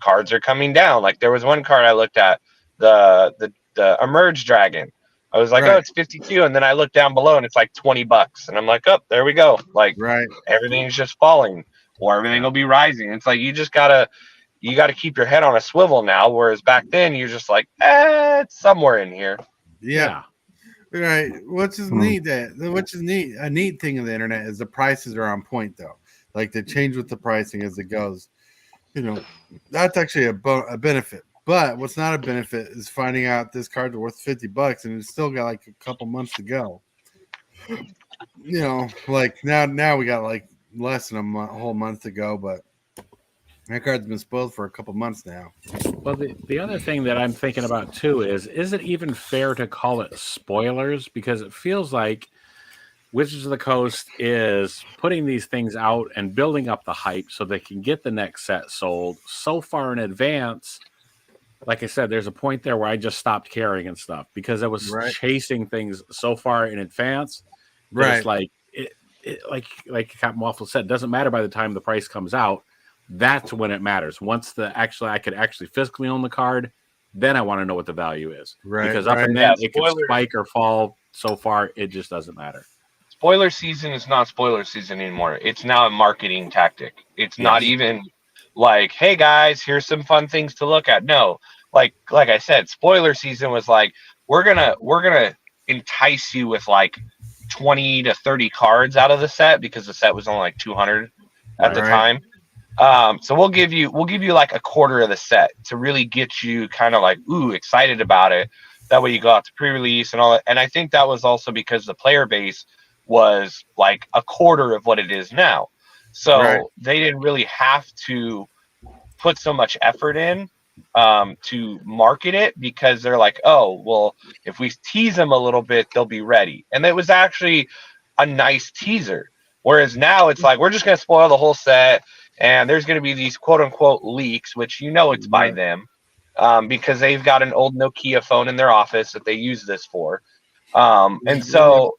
cards are coming down. Like there was one card I looked at, the Emerge Dragon. I was like, oh, Right. it's 52, and then I looked down below and it's like $20, and I'm like, oh, there we go. Like Right. everything's just falling, or everything will be rising. It's like you gotta keep your head on a swivel now. Whereas back then you're just like, it's somewhere in here. Yeah. Right. Which is neat. A neat thing of the internet is the prices are on point though. Like they change with the pricing as it goes. That's actually a benefit. But what's not a benefit is finding out this card's worth $50 and it's still got like a couple months to go. Like now we got like less than a whole month to go, but that card's been spoiled for a couple months now. Well, the other thing that I'm thinking about too is it even fair to call it spoilers? Because it feels like Wizards of the Coast is putting these things out and building up the hype so they can get the next set sold so far in advance. Like I said, there's a point there where I just stopped caring and stuff because I was chasing things so far in advance. Right. It's like like Captain Waffle said, it doesn't matter by the time the price comes out. That's when it matters. Once I could actually physically own the card, then I want to know what the value is. Right. Because up and then it can spike or fall so far, it just doesn't matter. Spoiler season is not spoiler season anymore. It's now a marketing tactic. It's not even like, hey guys, here's some fun things to look at. No, like I said, spoiler season was like, we're gonna entice you with like 20 to 30 cards out of the set because the set was only like 200 at the time. So we'll give you like a quarter of the set to really get you kind of like excited about it. That way you go out to pre-release and all that. And I think that was also because the player base was like a quarter of what it is now. So they didn't really have to put so much effort in to market it because they're like, oh, well, if we tease them a little bit, they'll be ready. And it was actually a nice teaser. Whereas now it's like, we're just going to spoil the whole set. And there's going to be these quote unquote leaks, which it's by them because they've got an old Nokia phone in their office that they use this for. And so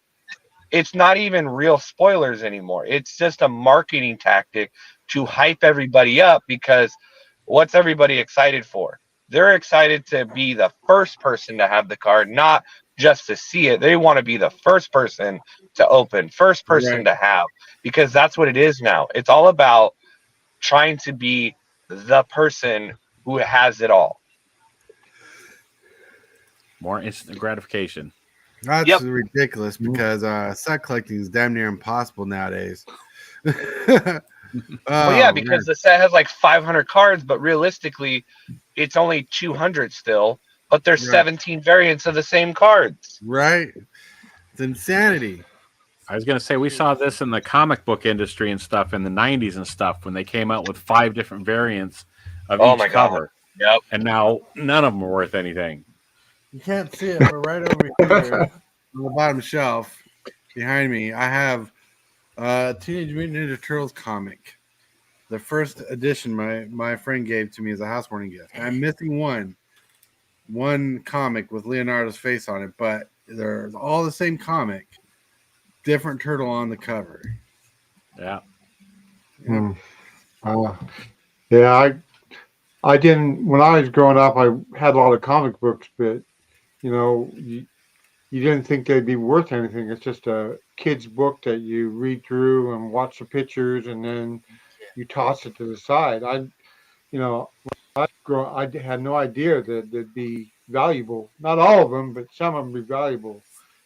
it's not even real spoilers anymore. It's just a marketing tactic to hype everybody up because what's everybody excited for? They're excited to be the first person to have the card, not just to see it. They want to be the first person to open, first person to have, because that's what it is now. It's all about trying to be the person who has it all. More instant gratification. That's ridiculous because set collecting is damn near impossible nowadays. Because the set has like 500 cards, but realistically, it's only 200 still. But there's 17 variants of the same cards. Right. It's insanity. I was going to say, we saw this in the comic book industry and stuff in the 90s and stuff when they came out with 5 different variants of each cover. Yep. And now none of them are worth anything. You can't see it, but right over here on the bottom shelf behind me, I have Teenage Mutant Ninja Turtles comic. The first edition my friend gave to me as a housewarming gift. I'm missing one comic with Leonardo's face on it, but they're all the same comic. Different turtle on the cover. Yeah. I didn't, when I was growing up, I had a lot of comic books, but you didn't think they'd be worth anything. It's just a kid's book that you read through and watch the pictures and then you toss it to the side. I had no idea that they'd be valuable. Not all of them, but some of them be valuable.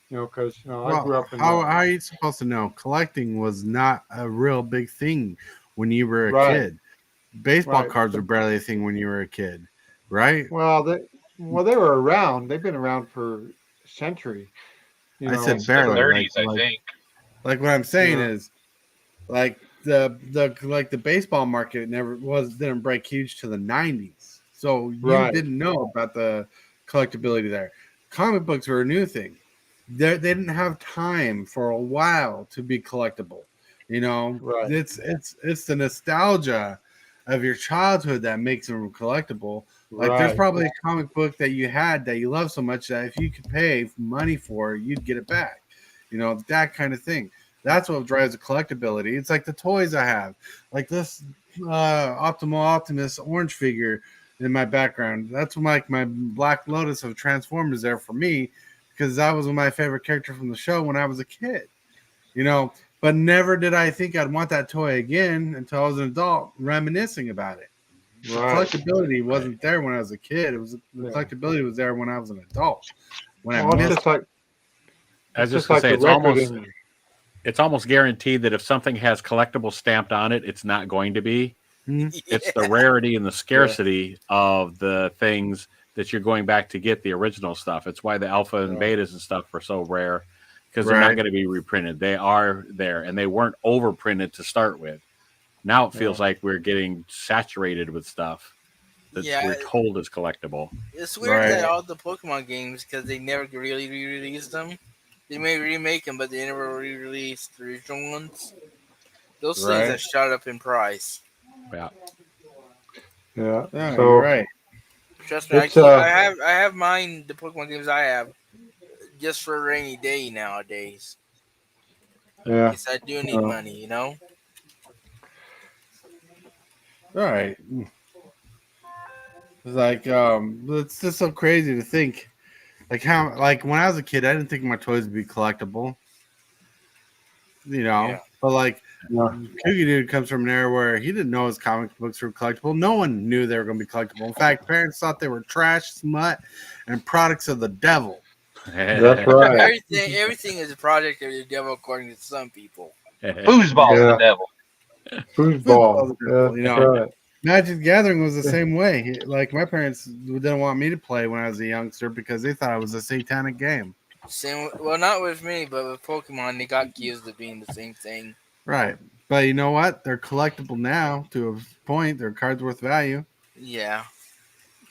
Because I grew up in. How are you supposed to know? Collecting was not a real big thing when you were a kid. Baseball cards were barely a thing when you were a kid, right? Well, they were around. They've been around for a century. I said barely. 30s, I think. Like what I'm saying is, like the baseball market didn't break huge to the 90s, so you didn't know about the collectability there. Comic books were a new thing. They didn't have time for a while to be collectible. It's the nostalgia of your childhood that makes them collectible. Like, there's Right. probably a comic book that you had that you love so much that if you could pay money for, you'd get it back. You know, that kind of thing. That's what drives the collectability. It's like the toys I have, like this Optimal Optimus orange figure in my background. That's like my Black Lotus of Transformers there for me, because that was my favorite character from the show when I was a kid. You know, but never did I think I'd want that toy again until I was an adult, reminiscing about it. The Right. collectability wasn't there when I was a kid. It was the Yeah. collectability was there when I was an adult. When I Well, it's missed just like I was it's just just gonna like say the record in it's almost guaranteed that if something has collectible stamped on it, it's not going to be. It's the rarity and the scarcity of the things that you're going back to get the original stuff. It's why the alpha and betas and stuff are so rare, because they're not Right. going to be reprinted. They are there, and they weren't overprinted to start with. Now it feels like we're getting saturated with stuff that Yeah, we're told is collectible. it's weird Right. that all the Pokemon games, because they never really re-released them. They may remake them, but they never re-released the original ones. Those things Right. have shot up in price. Yeah. yeah. Yeah, So you're right. Trust me, it's I have mine. The Pokemon games I have just for a rainy day nowadays. yeah. Because I do need money, you know. All right. It's like it's just so crazy to think. Like how like when I was a kid, I didn't think my toys would be collectible. You know, Yeah. but like Yeah. Cookie Dude comes from an era where he didn't know his comic books were collectible. No one knew they were going to be collectible. In fact, parents thought they were trash, smut, and products of the devil. That's right. Everything is a project of the devil, according to some people. Foosball's Yeah. the devil. Foosball. Yeah, You that's know, right. Magic the Gathering was the same way. Like my parents didn't want me to play when I was a youngster because they thought it was a satanic game. Same, well, not with me, but with Pokemon, they got accused of being the same thing. Right. But you know what? They're collectible now to a point. They're cards worth value. Yeah.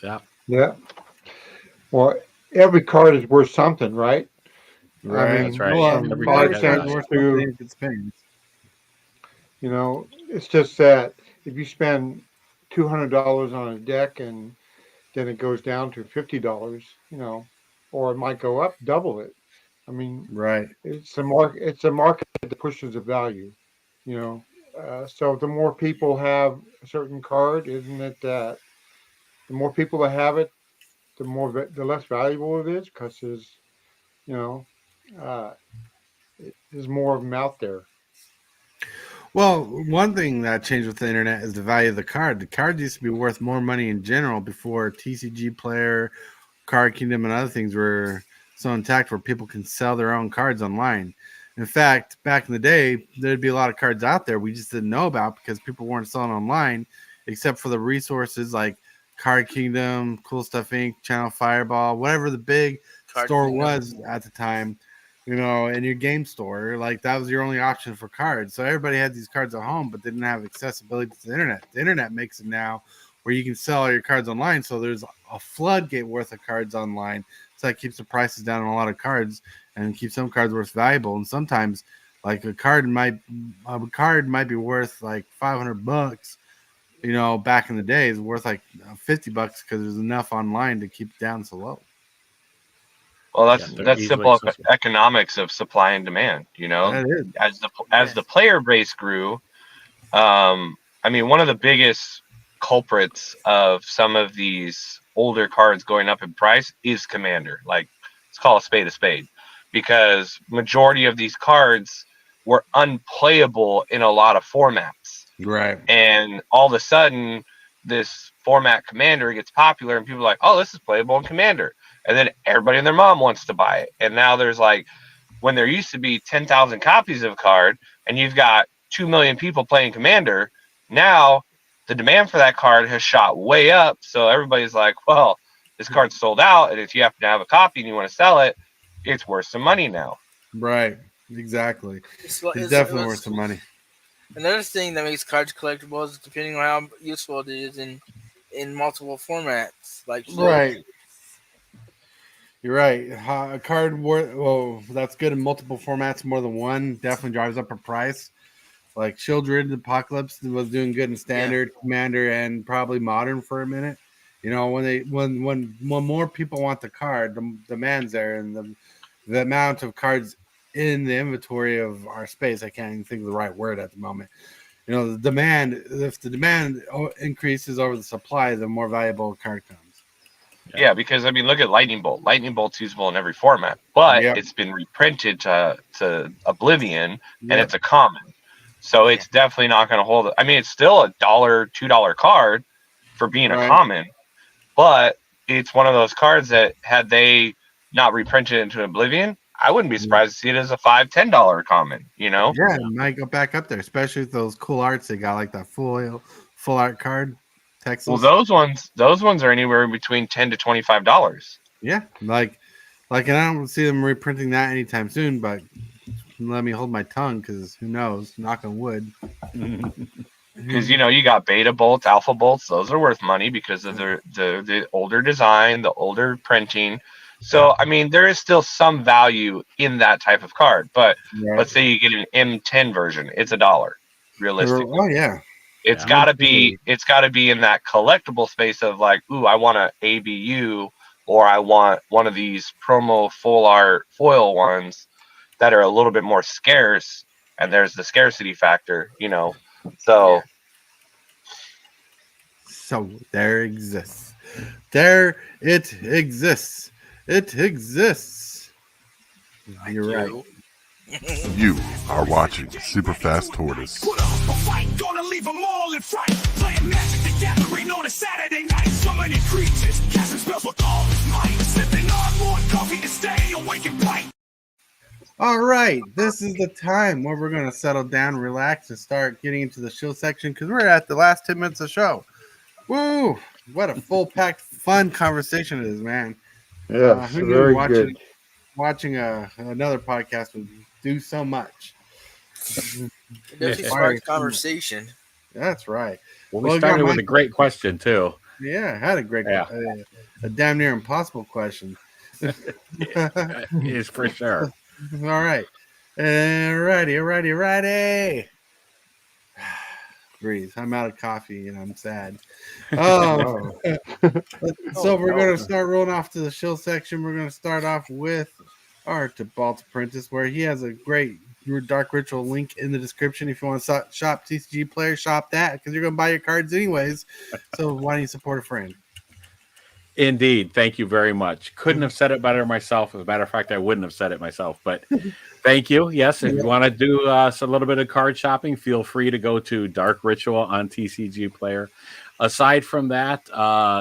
Yeah. Yeah. Well, every card is worth something, right? I Right. That's mean, right. Well, from Every every card 5 has card's cents value. worth to, something if it's paid. it's just that if you spend $200 on a deck and then it goes down to $50, or it might go up double it. I mean, Right. it's a market that pushes the value, you know. So the more people have a certain card, isn't it that the more people that have it, the less valuable it is because you know, uh, there's more of them out there. Well, one thing that changed with the internet is the value of the card. The card used to be worth more money in general before TCG Player, Card Kingdom, and other things were so intact where people can sell their own cards online. In fact, back in the day, there'd be a lot of cards out there we just didn't know about because people weren't selling online, except for the resources like Card Kingdom, Cool Stuff Inc., Channel Fireball, whatever the big Card store Kingdom. was at the time. You know, in your game store, like that was your only option for cards. So everybody had these cards at home, but they didn't have accessibility to the internet. The internet makes it now where you can sell all your cards online. So there's a floodgate worth of cards online. So that keeps the prices down on a lot of cards and keeps some cards worth valuable. And sometimes, like a card might be worth like $500. You know, back in the day, is worth like $50 because there's enough online to keep it down so low. Well, Yeah, they're that's easily simple accessible. economics of supply and demand. That is. As the player base grew, I mean, one of the biggest culprits of some of these older cards going up in price is Commander. Like, let's call a spade, because majority of these cards were unplayable in a lot of formats. Right. And all of a sudden, this format Commander gets popular, and people are like, "Oh, this is playable in Commander." And then everybody and their mom wants to buy it. And now there's like, when there used to be 10,000 copies of a card, and you've got 2 million people playing Commander, now the demand for that card has shot way up. So everybody's like, well, this card's sold out, and if you happen to have a copy and you want to sell it, it's worth some money now. Right. Exactly. It's Definitely worth some money. Another thing that makes cards collectible is depending on how useful it is in multiple formats. Like Right. You're right. A card worth, well, that's good in multiple formats, more than one. Definitely drives up a price. Like Children Apocalypse was doing good in standard, Commander, and probably modern for a minute. You know, when more people want the card, the demand's there, and the amount of cards in the inventory of our space, I can't even think of the right word at the moment. You know, the demand. If the demand increases over the supply, the more valuable a card comes. Yeah, because I mean, look at Lightning Bolt. Lightning Bolt's usable in every format, but Yep. it's been reprinted to Oblivion, and Yep. it's a common. So it's definitely not going to hold it. I mean, it's still $1, $2 card for being a Right. common, but it's one of those cards that had they not reprinted it into Oblivion, I wouldn't be surprised to see it as a $5, $10 common. You know? Yeah, it might go back up there, especially with those cool arts they got, like that full art card, Texas. Well, those ones are anywhere between $10 to $25. Yeah, like, and I don't see them reprinting that anytime soon. But let me hold my tongue, because who knows? Knock on wood. Because you got beta bolts, alpha bolts; those are worth money because of the older design, the older printing. So I mean, there is still some value in that type of card. But let's say you get an M10 version, it's $1 realistically. Oh yeah, it's gotta be in that collectible space of like, ooh, I want an ABU, or I want one of these promo full art foil ones that are a little bit more scarce, and there's the scarcity factor, So So there exists. There it exists. It exists. You're right. You are watching Super Fast Tortoise. Put up a fight, gonna leave them all in fright. Playing Magic the Gathering on a Saturday night. So many creatures, casting spells with all his might. Sipping on more coffee to stay awake and bright. All right, this is the time where we're going to settle down, relax, and start getting into the show section, because we're at the last 10 minutes of the show. Woo! What a full-packed, fun conversation it is, man. Yeah, who knew very good. watching another podcast would do so much. It definitely sparks conversation. That's right. Well, we started with a great question, too. Yeah, I had a great, a damn near impossible question. Is for sure. All right. Alrighty. Breathe. I'm out of coffee and I'm sad. So we're going to start rolling off to the shill section. We're going to start off with our Tybalt Apprentice, where he has a great Dark Ritual link in the description. If you want to shop TCG Player, shop that, because you're going to buy your cards anyways. So why don't you support a friend? Indeed. Thank you very much. Couldn't have said it better myself. As a matter of fact, I wouldn't have said it myself. But thank you. Yes, if you want to do a little bit of card shopping, feel free to go to Dark Ritual on TCG Player. Aside from that,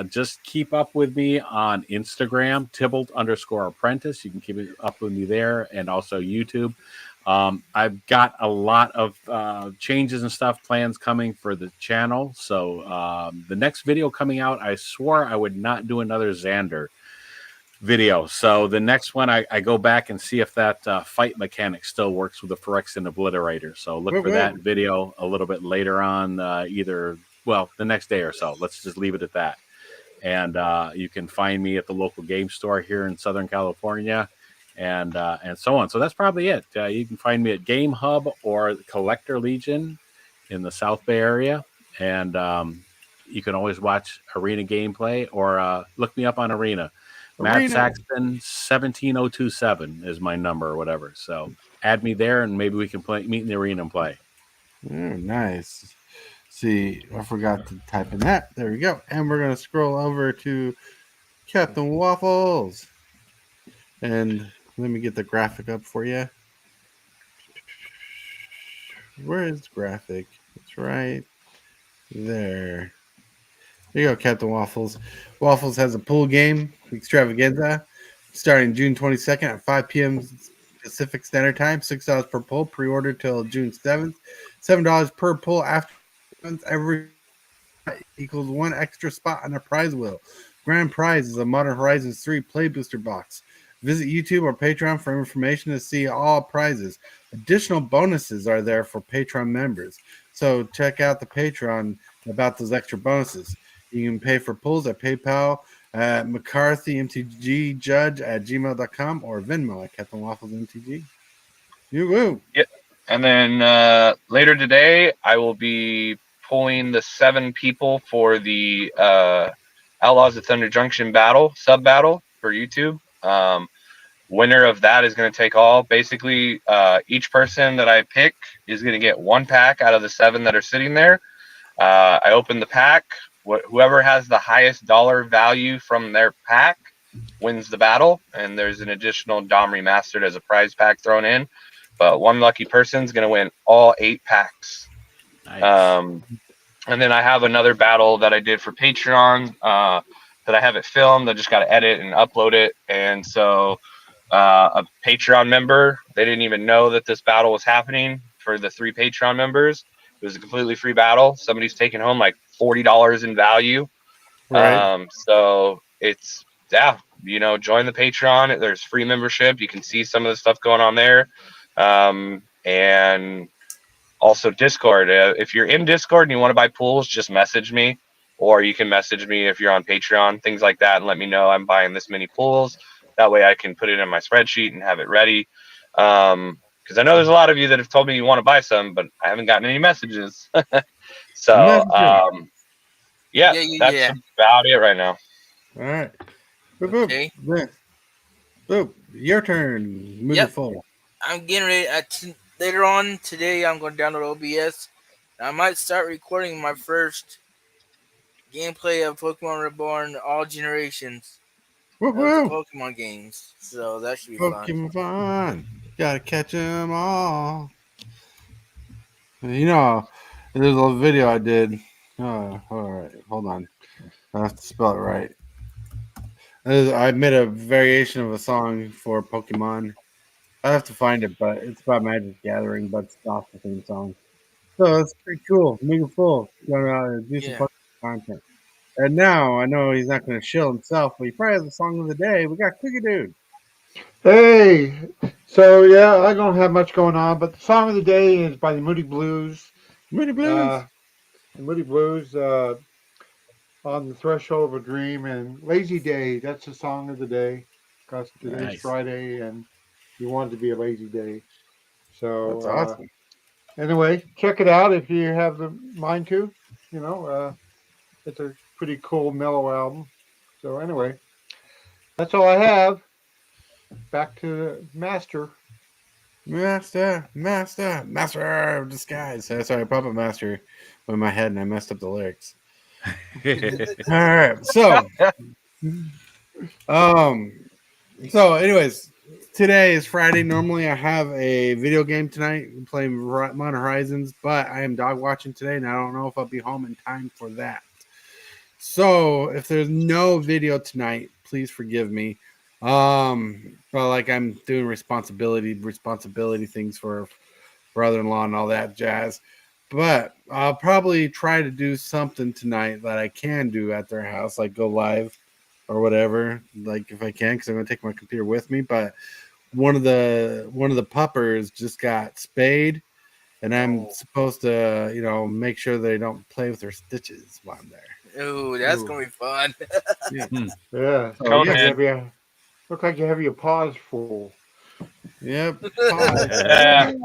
just keep up with me on Instagram, Tybalt_Apprentice. You can keep up with me there, and also YouTube. I've got a lot of changes and plans coming for the channel. So the next video coming out, I swore I would not do another Xander video. So the next one, I go back and see if that fight mechanic still works with the Phyrexian Obliterator. So look for that video a little bit later on, the next day or so. Let's just leave it at that. And you can find me at the local game store here in Southern California. And so on. So that's probably it. You can find me at Game Hub or Collector Legion in the South Bay area. And you can always watch Arena gameplay or look me up on Arena. Matt Saxton 17027 is my number or whatever. So add me there and maybe we can meet in the arena and play. Nice. See, I forgot to type in that. There we go. And we're going to scroll over to Captain Waffles. And let me get the graphic up for you. Where is the graphic? It's right there. There you go, Captain Waffles. Waffles has a pool game extravaganza starting June 22nd at 5 p.m. Pacific Standard Time. $6 per pull. Pre-order till June 7th. $7 per pull after every equals one extra spot on the prize wheel. Grand prize is a Modern Horizons 3 Play Booster box. Visit YouTube or Patreon for information to see all prizes. Additional bonuses are there for Patreon members. So check out the Patreon about those extra bonuses. You can pay for pulls at PayPal at McCarthyMTGJudge@gmail.com or Venmo at Captain Waffles MTG. You-woo. Yep. And then later today, I will be pulling the 7 people for the Outlaws of Thunder Junction battle, sub battle for YouTube. Winner of that is going to take all. Basically, each person that I pick is going to get 1 pack out of the 7 that are sitting there. I open the pack. Whoever has the highest dollar value from their pack wins the battle, and there's an additional Dom Remastered as a prize pack thrown in. But one lucky person's going to win all 8 packs. Nice. And then I have another battle that I did for Patreon that I have it filmed. I just got to edit and upload it. And so a Patreon member, they didn't even know that this battle was happening for the 3 Patreon members. It was a completely free battle. Somebody's taking home like $40 in value. Right. So it's, yeah, join the Patreon. There's free membership. You can see some of the stuff going on there. And also Discord. If you're in Discord and you want to buy pools, just message me, or you can message me if you're on Patreon, things like that, and let me know I'm buying this many pools. That way I can put it in my spreadsheet and have it ready. Because I know there's a lot of you that have told me you want to buy some, but I haven't gotten any messages. So, yeah, that's about it right now. All right. Boop, boop. Okay. Boop. Your turn. Move it forward. I'm getting ready. Later on today, I'm going to download OBS. I might start recording my first gameplay of Pokemon Reborn All Generations. Woo-hoo. Pokemon games. So that should be fun. Gotta catch them all. There's a video I did. All right. Hold on. I have to spell it right. I made a variation of a song for Pokemon. I have to find it, but it's about Magic Gathering, but it's not the same song. So it's pretty cool. Make it full. Gonna do some content. And now I know he's not going to shill himself, but he probably has a song of the day. We got Cookie Dude. Hey, so yeah, I don't have much going on, but the song of the day is by the Moody Blues. Moody Blues. The Moody Blues, On the Threshold of a Dream, and Lazy Day. That's the song of the day because today's Friday, and you want it to be a lazy day. So that's awesome. Anyway, check it out if you have the mind to. It's a pretty cool, mellow album. So anyway, that's all I have. Back to Master of Disguise. Sorry, Puppet Master in my head, and I messed up the lyrics. All right, so anyways, today is Friday. Normally, I have a video game tonight. I'm playing Modern Horizons, but I am dog watching today, and I don't know if I'll be home in time for that. So if there's no video tonight, please forgive me. But like I'm doing responsibility things for brother-in-law and all that jazz. But I'll probably try to do something tonight that I can do at their house, like go live or whatever, like if I can, because I'm gonna take my computer with me. But one of the puppers just got spayed, and I'm supposed to, make sure they don't play with their stitches while I'm there. Ooh, that's gonna be fun. Yeah. Look like you have your paws full. Yep. That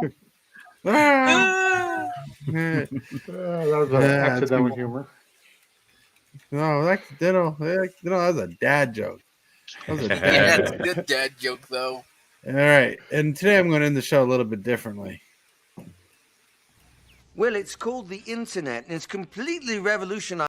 was an accidental humor. No, that was a dad joke. That's a good dad joke, though. All right, and today I'm going to end the show a little bit differently. Well, it's called the internet, and it's completely revolutionized.